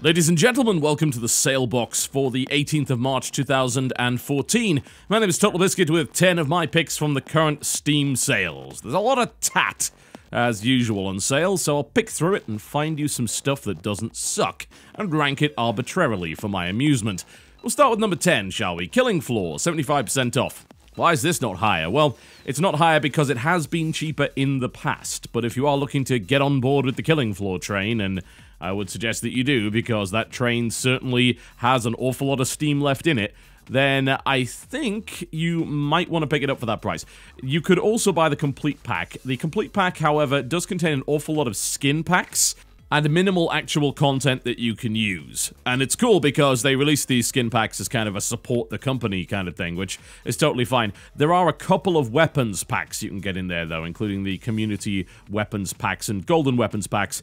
Ladies and gentlemen, welcome to the Salebox for the 18th of March 2014. My name is TotalBiscuit with 10 of my picks from the current Steam sales. There's a lot of tat, as usual, on sale, so I'll pick through it and find you some stuff that doesn't suck, and rank it arbitrarily for my amusement. We'll start with number 10, shall we? Killing Floor, 75% off. Why is this not higher? Well, it's not higher because it has been cheaper in the past, but if you are looking to get on board with the Killing Floor train, and I would suggest that you do, because that train certainly has an awful lot of steam left in it, then I think you might want to pick it up for that price. You could also buy the Complete Pack. The Complete Pack, however, does contain an awful lot of skin packs and minimal actual content that you can use. And it's cool because they release these skin packs as kind of a support the company kind of thing, which is totally fine. There are a couple of weapons packs you can get in there, though, including the community weapons packs and golden weapons packs.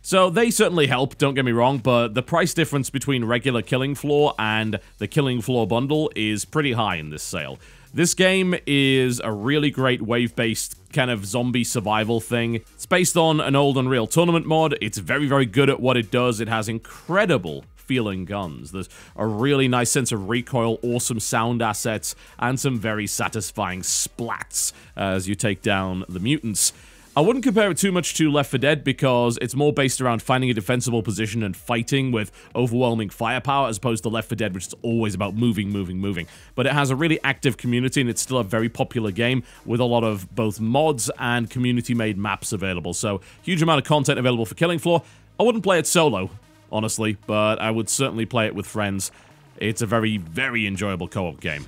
So they certainly help, don't get me wrong, but the price difference between regular Killing Floor and the Killing Floor bundle is pretty high in this sale. This game is a really great wave-based kind of zombie survival thing. It's based on an old Unreal Tournament mod. It's very, very good at what it does. It has incredible feeling guns. There's a really nice sense of recoil, awesome sound assets, and some very satisfying splats as you take down the mutants. I wouldn't compare it too much to Left 4 Dead because it's more based around finding a defensible position and fighting with overwhelming firepower as opposed to Left 4 Dead, which is always about moving. But it has a really active community and it's still a very popular game with a lot of both mods and community-made maps available. So, huge amount of content available for Killing Floor. I wouldn't play it solo, honestly, but I would certainly play it with friends. It's a very, very enjoyable co-op game.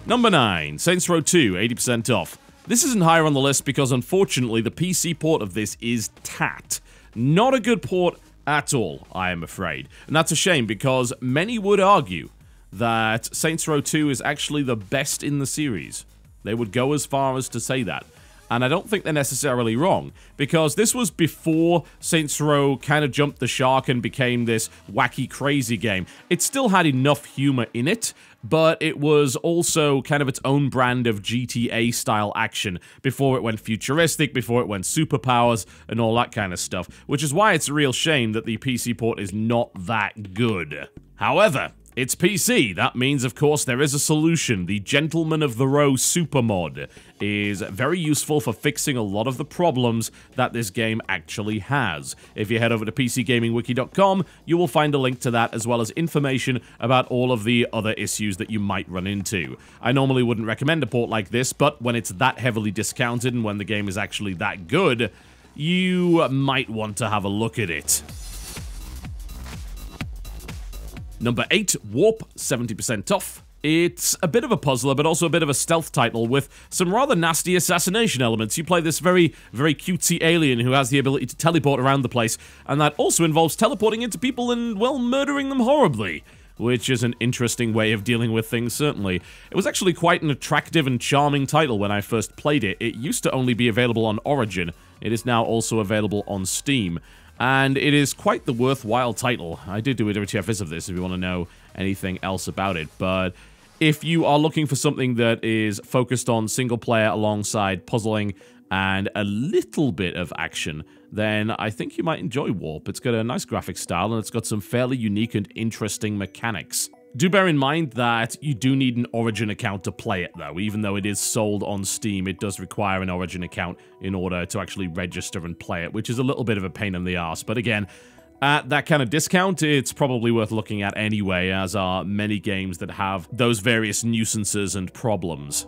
Number 9, Saints Row 2, 80% off. This isn't higher on the list because, unfortunately, the PC port of this is tat. Not a good port at all, I am afraid. And that's a shame because many would argue that Saints Row 2 is actually the best in the series. They would go as far as to say that. And I don't think they're necessarily wrong, because this was before Saints Row kind of jumped the shark and became this wacky, crazy game. It still had enough humor in it, but it was also kind of its own brand of GTA-style action before it went futuristic, before it went superpowers, and all that kind of stuff, which is why it's a real shame that the PC port is not that good. However, it's PC. That means, of course, there is a solution. The Gentleman of the Row Super Mod is very useful for fixing a lot of the problems that this game actually has. If you head over to PCGamingWiki.com, you will find a link to that, as well as information about all of the other issues that you might run into. I normally wouldn't recommend a port like this, but when it's that heavily discounted and when the game is actually that good, you might want to have a look at it. Number 8, Warp, 70% off. It's a bit of a puzzler, but also a bit of a stealth title with some rather nasty assassination elements. You play this very, very cutesy alien who has the ability to teleport around the place, and that also involves teleporting into people and, well, murdering them horribly, which is an interesting way of dealing with things, certainly. It was actually quite an attractive and charming title when I first played it. It used to only be available on Origin. It is now also available on Steam. And it is quite the worthwhile title. I did do a WTF of this if you want to know anything else about it. But if you are looking for something that is focused on single player alongside puzzling and a little bit of action, then I think you might enjoy Warp. It's got a nice graphic style and it's got some fairly unique and interesting mechanics. Do bear in mind that you do need an Origin account to play it, though. Even though it is sold on Steam, it does require an Origin account in order to actually register and play it, which is a little bit of a pain in the arse. But again, at that kind of discount, it's probably worth looking at anyway, as are many games that have those various nuisances and problems.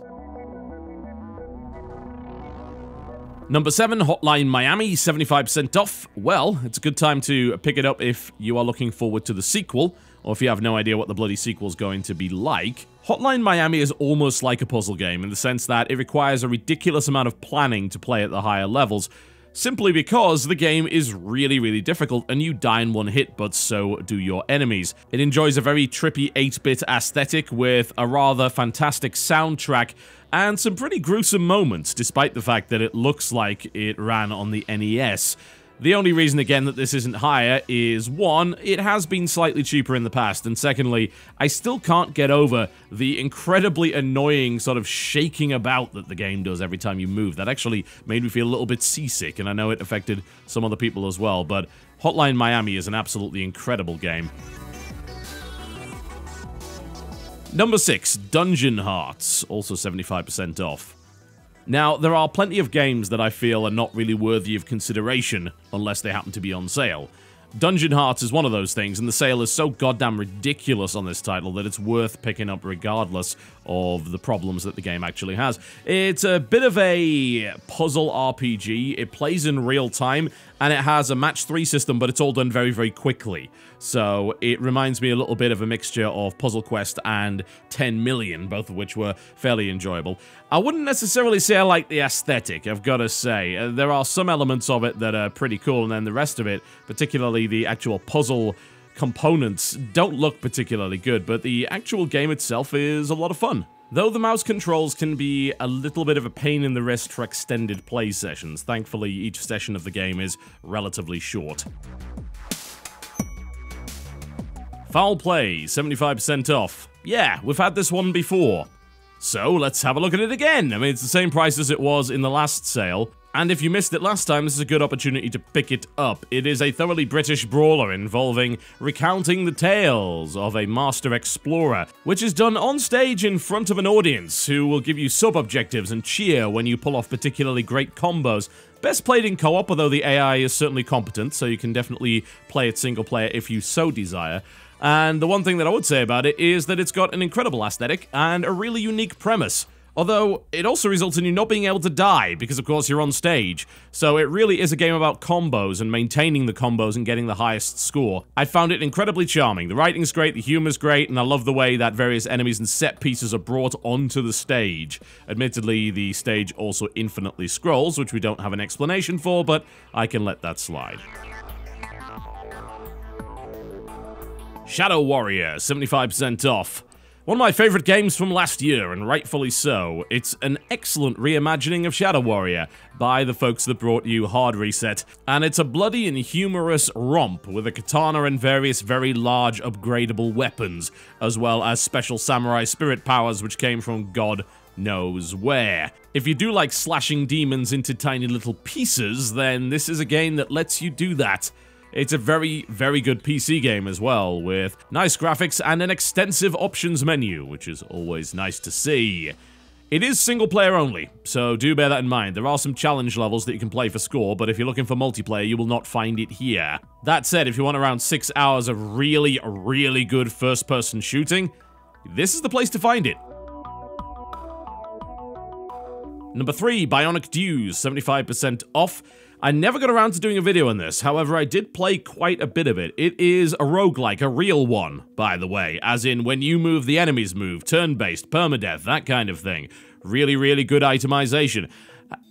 Number 7, Hotline Miami, 75% off. Well, it's a good time to pick it up if you are looking forward to the sequel, or if you have no idea what the bloody sequel's going to be like. Hotline Miami is almost like a puzzle game in the sense that it requires a ridiculous amount of planning to play at the higher levels, simply because the game is really, really difficult and you die in one hit, but so do your enemies. It enjoys a very trippy 8-bit aesthetic with a rather fantastic soundtrack and some pretty gruesome moments, despite the fact that it looks like it ran on the NES. The only reason, again, that this isn't higher is, one, it has been slightly cheaper in the past, and secondly, I still can't get over the incredibly annoying sort of shaking about that the game does every time you move. That actually made me feel a little bit seasick, and I know it affected some other people as well, but Hotline Miami is an absolutely incredible game. Number 6, Dungeon Hearts, also 75% off. Now, there are plenty of games that I feel are not really worthy of consideration unless they happen to be on sale. Dungeon Hearts is one of those things, and the sale is so goddamn ridiculous on this title that it's worth picking up regardless of the problems that the game actually has. It's a bit of a puzzle RPG, it plays in real time, and it has a match 3 system, but it's all done very, very quickly. So it reminds me a little bit of a mixture of Puzzle Quest and 10 Million, both of which were fairly enjoyable. I wouldn't necessarily say I like the aesthetic, I've got to say. There are some elements of it that are pretty cool, and then the rest of it, particularly the actual puzzle components, don't look particularly good, but the actual game itself is a lot of fun. Though the mouse controls can be a little bit of a pain in the wrist for extended play sessions, thankfully each session of the game is relatively short. Foul Play, 75% off. Yeah, we've had this one before. So let's have a look at it again. I mean, it's the same price as it was in the last sale. And if you missed it last time, this is a good opportunity to pick it up. It is a thoroughly British brawler involving recounting the tales of a master explorer, which is done on stage in front of an audience who will give you sub-objectives and cheer when you pull off particularly great combos. Best played in co-op, although the AI is certainly competent, so you can definitely play it single player if you so desire. And the one thing that I would say about it is that it's got an incredible aesthetic and a really unique premise. Although, it also results in you not being able to die, because of course you're on stage. So it really is a game about combos and maintaining the combos and getting the highest score. I found it incredibly charming. The writing's great, the humor's great, and I love the way that various enemies and set pieces are brought onto the stage. Admittedly, the stage also infinitely scrolls, which we don't have an explanation for, but I can let that slide. Shadow Warrior, 75% off. One of my favorite games from last year, and rightfully so. It's an excellent reimagining of Shadow Warrior by the folks that brought you Hard Reset, and it's a bloody and humorous romp with a katana and various very large upgradable weapons, as well as special samurai spirit powers which came from God knows where. If you do like slashing demons into tiny little pieces, then this is a game that lets you do that. It's a very, very good PC game as well, with nice graphics and an extensive options menu, which is always nice to see. It is single player only, so do bear that in mind. There are some challenge levels that you can play for score, but if you're looking for multiplayer, you will not find it here. That said, if you want around 6 hours of really, really good first-person shooting, this is the place to find it. Number 3, Bionic Dues, 75% off. I never got around to doing a video on this, however I did play quite a bit of it. It is a roguelike, a real one, by the way, as in when you move, the enemies move, turn-based, permadeath, that kind of thing. Really, really good itemization.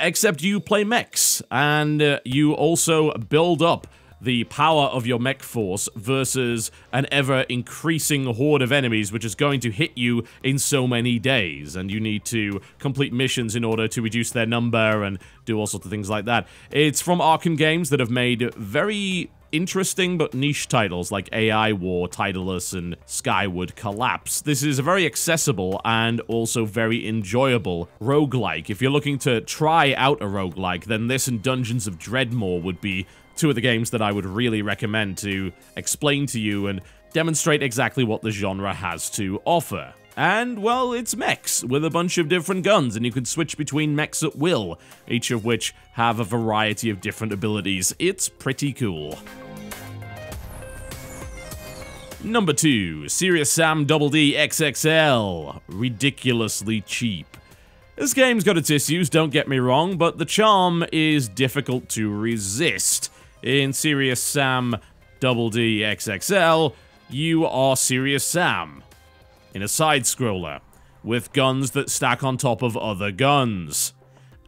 Except you play mechs, and you also build up the power of your mech force versus an ever-increasing horde of enemies which is going to hit you in so many days, and you need to complete missions in order to reduce their number and do all sorts of things like that. It's from Arkham Games that have made very interesting but niche titles like AI War, Tidalus, and Skyward Collapse. This is a very accessible and also very enjoyable roguelike. If you're looking to try out a roguelike, then this and Dungeons of Dreadmore would be two of the games that I would really recommend to explain to you and demonstrate exactly what the genre has to offer. And, well, it's mechs with a bunch of different guns, and you can switch between mechs at will, each of which have a variety of different abilities. It's pretty cool. Number 2, Serious Sam Double D XXL. Ridiculously cheap. This game's got its issues, don't get me wrong, but the charm is difficult to resist. In Serious Sam Double D XXL, you are Serious Sam in a side-scroller with guns that stack on top of other guns.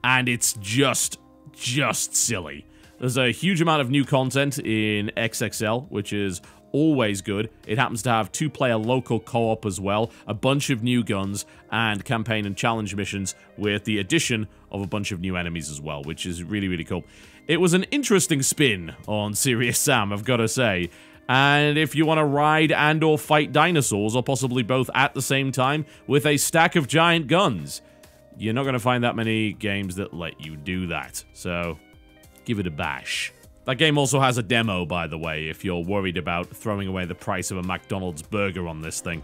And it's just silly. There's a huge amount of new content in XXL, which is always good. It happens to have 2-player local co-op as well, a bunch of new guns, and campaign and challenge missions with the addition of a bunch of new enemies as well, which is really, really cool. It was an interesting spin on Serious Sam, I've got to say. And if you want to ride and or fight dinosaurs, or possibly both at the same time, with a stack of giant guns, you're not going to find that many games that let you do that. So, give it a bash. That game also has a demo, by the way, if you're worried about throwing away the price of a McDonald's burger on this thing.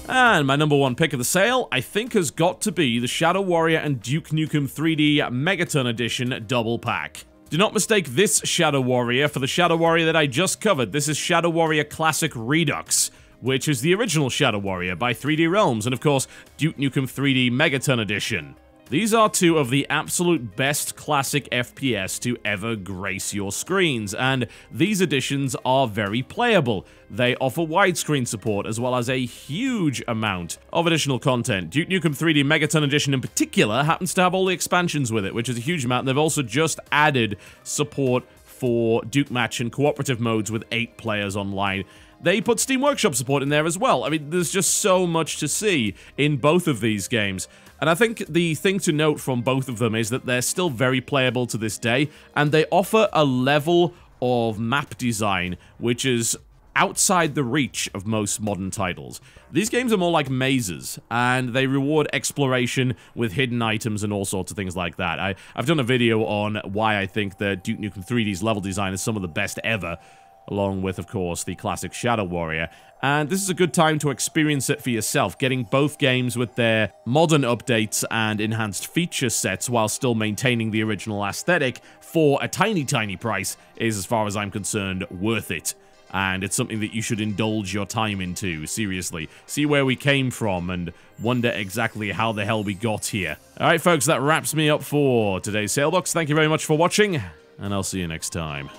And my number one pick of the sale, I think, has got to be the Shadow Warrior and Duke Nukem 3D Megaton Edition double pack. Do not mistake this Shadow Warrior for the Shadow Warrior that I just covered. This is Shadow Warrior Classic Redux, which is the original Shadow Warrior by 3D Realms, and of course, Duke Nukem 3D Megaton Edition. These are two of the absolute best classic FPS to ever grace your screens, and these editions are very playable. They offer widescreen support as well as a huge amount of additional content. Duke Nukem 3D Megaton Edition in particular happens to have all the expansions with it, which is a huge amount. They've also just added support for Duke Match and cooperative modes with 8 players online. They put Steam Workshop support in there as well. I mean, there's just so much to see in both of these games. And I think the thing to note from both of them is that they're still very playable to this day, and they offer a level of map design which is outside the reach of most modern titles. These games are more like mazes, and they reward exploration with hidden items and all sorts of things like that. I've done a video on why I think that Duke Nukem 3D's level design is some of the best ever, along with, of course, the classic Shadow Warrior. And this is a good time to experience it for yourself, getting both games with their modern updates and enhanced feature sets while still maintaining the original aesthetic for a tiny, tiny price is, as far as I'm concerned, worth it. And it's something that you should indulge your time into, seriously. See where we came from and wonder exactly how the hell we got here. Alright folks, that wraps me up for today's Salebox. Thank you very much for watching, and I'll see you next time.